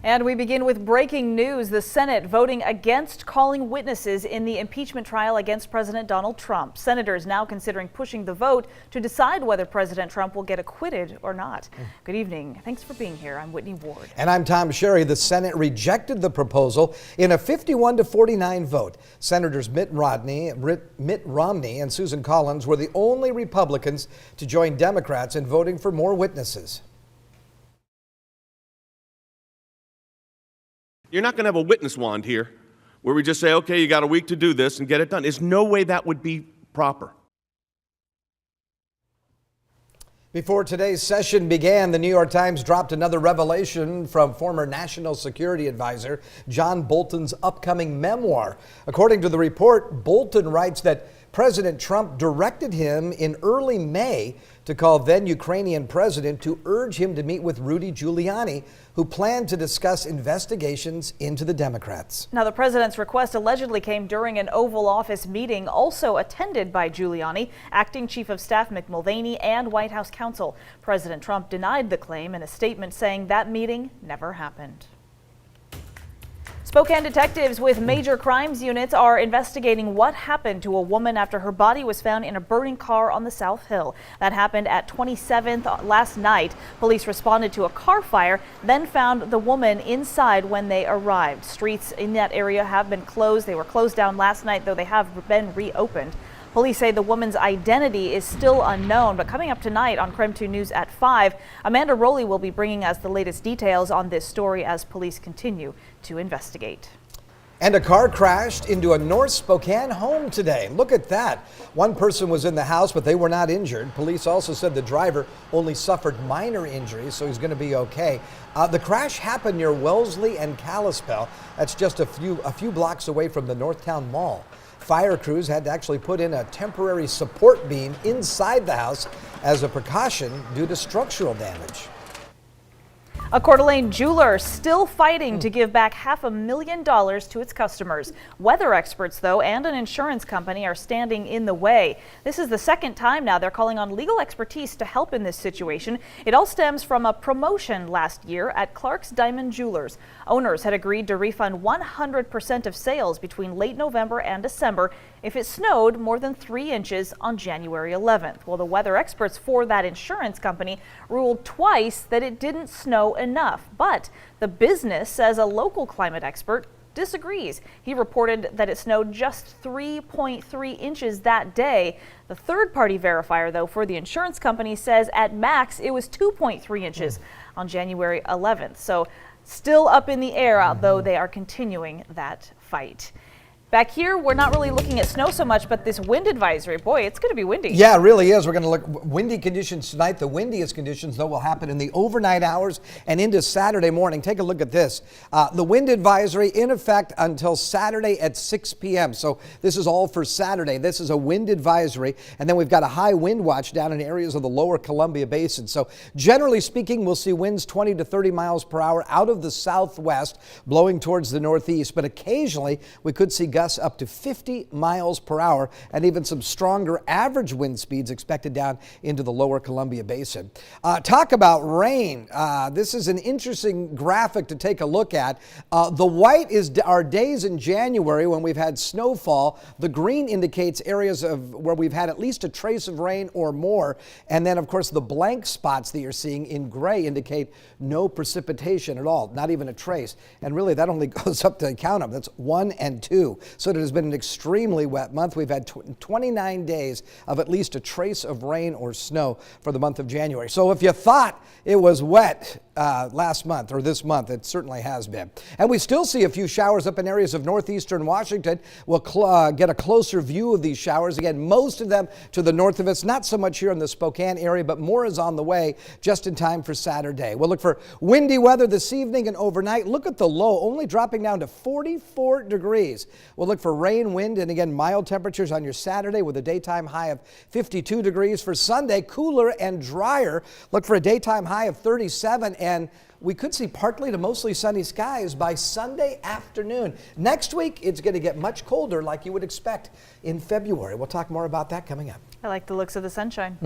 And we begin with breaking news. The Senate voting against calling witnesses in the impeachment trial against President Donald Trump. Senators now considering pushing the vote to decide whether President Trump will get acquitted or not. Good evening. Thanks for being here. I'm Whitney Ward. And I'm Tom Sherry. The Senate rejected the proposal in a 51-49 vote. Senators Mitt Romney and Susan Collins were the only Republicans to join Democrats in voting for more witnesses. You're not going to have a witness wand here where we just say, okay, you got a week to do this and get it done. There's no way that would be proper. Before today's session began, the New York Times dropped another revelation from former National Security Advisor John Bolton's upcoming memoir. According to the report, Bolton writes that President Trump directed him in early May to call then Ukrainian president to urge him to meet with Rudy Giuliani, who planned to discuss investigations into the Democrats. Now, the president's request allegedly came during an Oval Office meeting, also attended by Giuliani, acting Chief of Staff Mick Mulvaney, and White House counsel. President Trump denied the claim in a statement saying that meeting never happened. Spokane detectives with major crimes units are investigating what happened to a woman after her body was found in a burning car on the South Hill. That happened at 27th last night. Police responded to a car fire, then found the woman inside when they arrived. Streets in that area have been closed. They were closed down last night, though they have been reopened. Police say the woman's identity is still unknown, but coming up tonight on KREM 2 News at 5, Amanda Rowley will be bringing us the latest details on this story as police continue to investigate. And a car crashed into a North Spokane home today. Look at that. One person was in the house, but they were not injured. Police also said the driver only suffered minor injuries, so he's going to be okay. The crash happened near Wellesley and Kalispell. That's just a few blocks away from the Northtown Mall. Fire crews had to actually put in a temporary support beam inside the house as a precaution due to structural damage. A Coeur d'Alene jeweler still fighting to give back $500,000 to its customers. Weather experts, though, and an insurance company are standing in the way. This is the second time now they're calling on legal expertise to help in this situation. It all stems from a promotion last year at Clark's Diamond Jewelers. Owners had agreed to refund 100% of sales between late November and December if it snowed more than 3 inches on January 11th. Well, the weather experts for that insurance company ruled twice that it didn't snow enough, but the business says a local climate expert disagrees. He reported that it snowed just 3.3 inches that day. The third-party verifier, though, for the insurance company says at max it was 2.3 inches on January 11th. So still up in the air, although they are continuing that fight. Back here, we're not really looking at snow so much, but this wind advisory, boy, it's going to be windy. Yeah, it really is. We're going to look windy conditions tonight. The windiest conditions, though, will happen in the overnight hours and into Saturday morning. Take a look at this. The wind advisory in effect until Saturday at 6 p.m. So this is all for Saturday. This is a wind advisory. And then we've got a high wind watch down in areas of the lower Columbia Basin. So generally speaking, we'll see winds 20 to 30 miles per hour out of the southwest, blowing towards the northeast. But occasionally, we could see gusts up to 50 miles per hour and even some stronger average wind speeds expected down into the lower Columbia Basin. Talk about rain. This is an interesting graphic to take a look at. The white is our days in January when we've had snowfall. The green indicates areas of where we've had at least a trace of rain or more. And then, of course, the blank spots that you're seeing in gray indicate no precipitation at all, not even a trace. And really, that only goes up to count them. That's 1 and 2. So it has been an extremely wet month. We've had 29 days of at least a trace of rain or snow for the month of January. So if you thought it was wet last month or this month, it certainly has been. And we still see a few showers up in areas of northeastern Washington. We'll get a closer view of these showers. Again, most of them to the north of us, not so much here in the Spokane area, but more is on the way just in time for Saturday. We'll look for windy weather this evening and overnight. Look at the low, only dropping down to 44 degrees. We'll look for rain, wind, and again, mild temperatures on your Saturday with a daytime high of 52 degrees. For Sunday, cooler and drier. Look for a daytime high of 37, and we could see partly to mostly sunny skies by Sunday afternoon. Next week, it's going to get much colder like you would expect in February. We'll talk more about that coming up. I like the looks of the sunshine.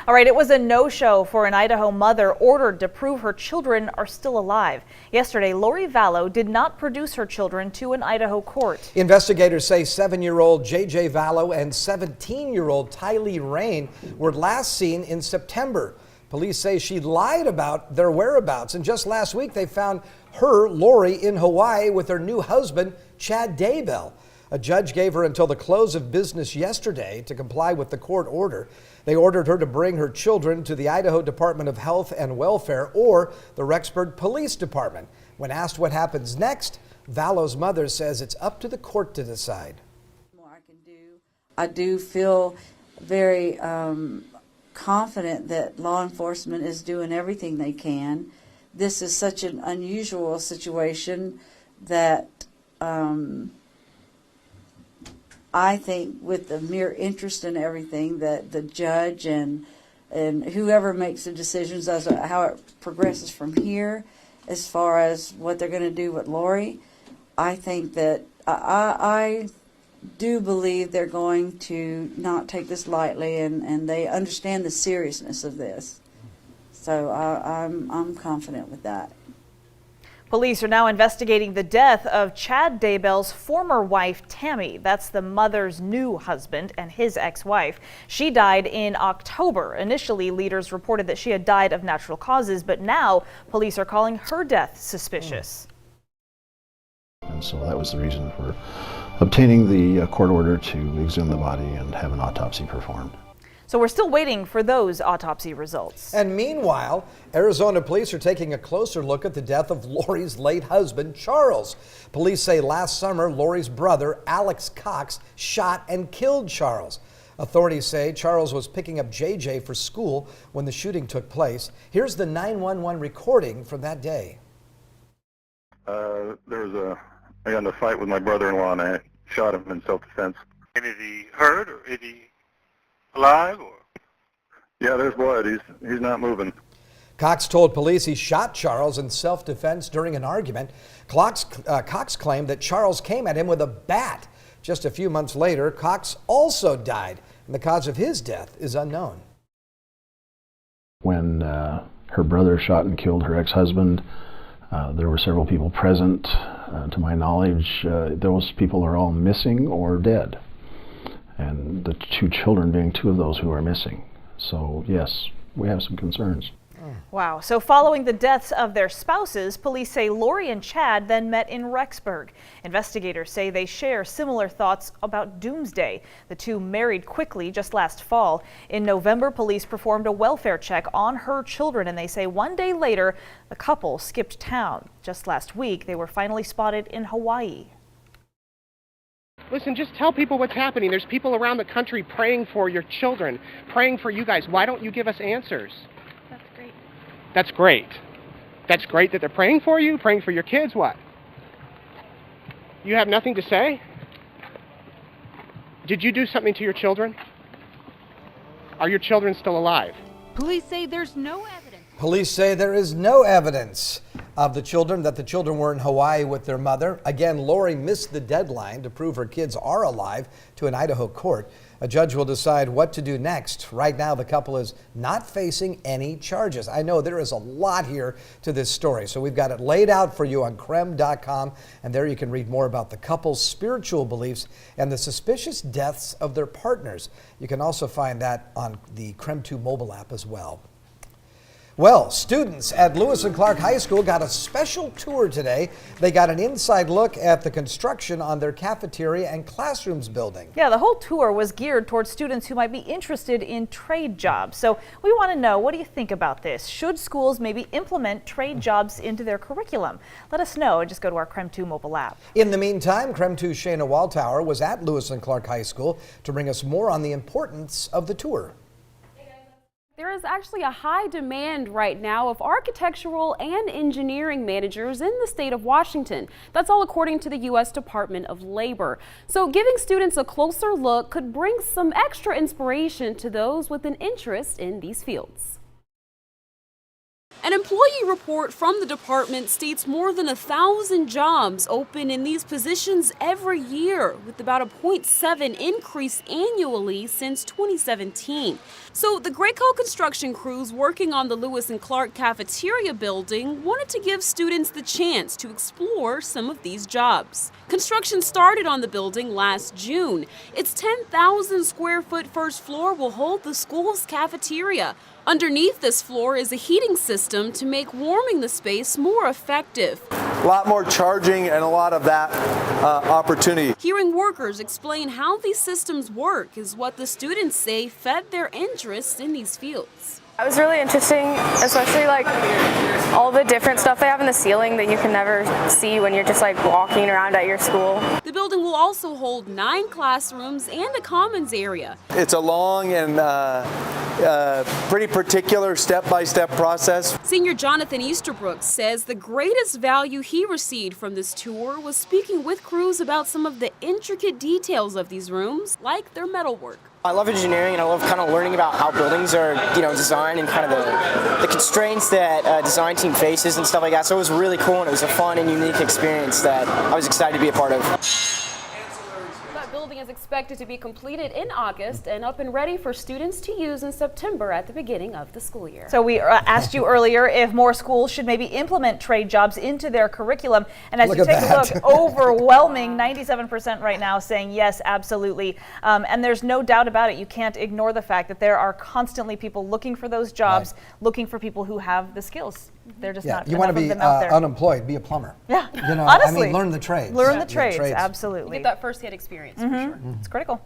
All right, it was a no-show for an Idaho mother ordered to prove her children are still alive. Yesterday, Lori Vallow did not produce her children to an Idaho court. Investigators say 7-year-old J.J. Vallow and 17-year-old Tylee Rain were last seen in September. Police say she lied about their whereabouts, and just last week they found her, Lori, in Hawaii with her new husband, Chad Daybell. A judge gave her until the close of business yesterday to comply with the court order. They ordered her to bring her children to the Idaho Department of Health and Welfare or the Rexburg Police Department. When asked what happens next, Vallow's mother says it's up to the court to decide. I do feel very confident that law enforcement is doing everything they can. This is such an unusual situation that I think with the mere interest in everything that the judge and whoever makes the decisions as to how it progresses from here, as far as what they're going to do with Lori, I think that I do believe they're going to not take this lightly, and they understand the seriousness of this. So I'm confident with that. Police are now investigating the death of Chad Daybell's former wife, Tammy. That's the mother's new husband and his ex-wife. She died in October. Initially, leaders reported that she had died of natural causes, but now police are calling her death suspicious. And so that was the reason for obtaining the court order to exhume the body and have an autopsy performed. So we're still waiting for those autopsy results. And meanwhile, Arizona police are taking a closer look at the death of Lori's late husband, Charles. Police say last summer, Lori's brother, Alex Cox, shot and killed Charles. Authorities say Charles was picking up JJ for school when the shooting took place. Here's the 911 recording from that day. I got in a fight with my brother-in-law and I shot him in self-defense. And is he hurt or is he alive? Or? Yeah, there's blood. He's not moving. Cox told police he shot Charles in self-defense during an argument. Cox claimed that Charles came at him with a bat. Just a few months later, Cox also died, and the cause of his death is unknown. When her brother shot and killed her ex-husband, there were several people present. To my knowledge, those people are all missing or dead, and the two children being two of those who are missing. So yes, we have some concerns. Wow. So following the deaths of their spouses, police say Lori and Chad then met in Rexburg. Investigators say they share similar thoughts about doomsday. The two married quickly just last fall. In November, police performed a welfare check on her children, and they say one day later, the couple skipped town. Just last week, they were finally spotted in Hawaii. Listen, just tell people what's happening. There's people around the country praying for your children, praying for you guys. Why don't you give us answers? That's great. That's great. That's great that they're praying for you, praying for your kids. What? You have nothing to say? Did you do something to your children? Are your children still alive? Police say there's no evidence. Police say there is no evidence of the children, that the children were in Hawaii with their mother. Again, Lori missed the deadline to prove her kids are alive to an Idaho court. A judge will decide what to do next. Right now, the couple is not facing any charges. I know there is a lot here to this story, so we've got it laid out for you on KREM.com, and there you can read more about the couple's spiritual beliefs and the suspicious deaths of their partners. You can also find that on the KREM 2 mobile app as well. Well, students at Lewis and Clark High School got a special tour today. They got an inside look at the construction on their cafeteria and classrooms building. Yeah, the whole tour was geared towards students who might be interested in trade jobs. So we want to know, what do you think about this? Should schools maybe implement trade jobs into their curriculum? Let us know and just go to our KREM 2 mobile app. In the meantime, KREM 2's Shayna Waldtower was at Lewis and Clark High School to bring us more on the importance of the tour. There is actually a high demand right now of architectural and engineering managers in the state of Washington. That's all according to the U.S. Department of Labor. So giving students a closer look could bring some extra inspiration to those with an interest in these fields. An employee report from the department states more than 1,000 jobs open in these positions every year, with about a 0.7 increase annually since 2017. So the Graco construction crews working on the Lewis and Clark cafeteria building wanted to give students the chance to explore some of these jobs. Construction started on the building last June. Its 10,000 square foot first floor will hold the school's cafeteria. Underneath this floor is a heating system to make warming the space more effective. A lot more charging and a lot of that opportunity. Hearing workers explain how these systems work is what the students say fed their interest in these fields. It was really interesting, especially like all the different stuff they have in the ceiling that you can never see when you're just like walking around at your school. The building will also hold 9 classrooms and a commons area. It's a long and pretty particular step-by-step process. Senior Jonathan Easterbrook says the greatest value he received from this tour was speaking with crews about some of the intricate details of these rooms, like their metalwork. I love engineering and I love kind of learning about how buildings are, designed and kind of the constraints that a design team faces and stuff like that. So it was really cool and it was a fun and unique experience that I was excited to be a part of. That building is expected to be completed in August and up and ready for students to use in September at the beginning of the school year. So we asked you earlier if more schools should maybe implement trade jobs into their curriculum. And as you take a look, overwhelming 97% right now saying yes, absolutely. And there's no doubt about it. You can't ignore the fact that there are constantly people looking for those jobs, looking for people who have the skills. They're just not you want to be unemployed, be a plumber. Yeah, honestly, I mean, learn the trades. Learn the trades, absolutely. Get that first-hand experience for sure. It's critical.